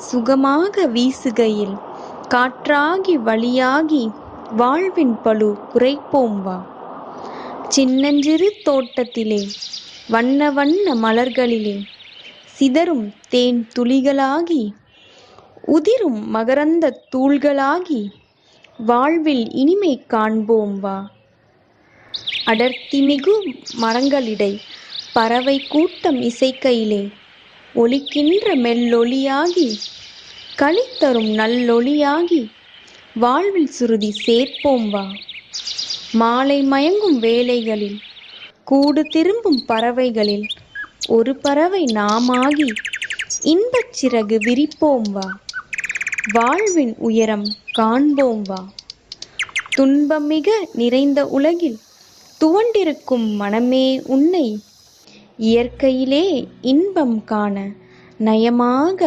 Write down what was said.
சுகமாக வீசுகையில் காற்றாகி வழியாகி வாழ்வின் பளு குறைப்போம் வா. சின்னஞ்சிறு தோட்டத்திலே வண்ண வண்ண மலர்களிலே சிதறும் தேன் துளிகளாகி உதிரும் மகரந்த தூள்களாகி வாழ்வில் இனிமை காண்போம் வா. அடர்த்திமிகு மரங்களிடை பறவை கூட்டம் இசைக்கையிலே ஒலிக்கின்ற மெல்லொலியாகி களித்தரும் நல்லொலியாகி வாழ்வில் சுருதி சேர்ப்போம் வா. மாலை மயங்கும் வேளைகளில் கூடு திரும்பும் பறவைகளில் ஒரு பறவை நாமாகி இன்பச் சிறகு விரிப்போம் வா. வாழ்வின் உயரம் காண்போம் வா. துன்பம் மிக நிறைந்த உலகில் துவண்டிருக்கும் மனமே உன்னை இயற்கையிலே இன்பம் காண நயமாக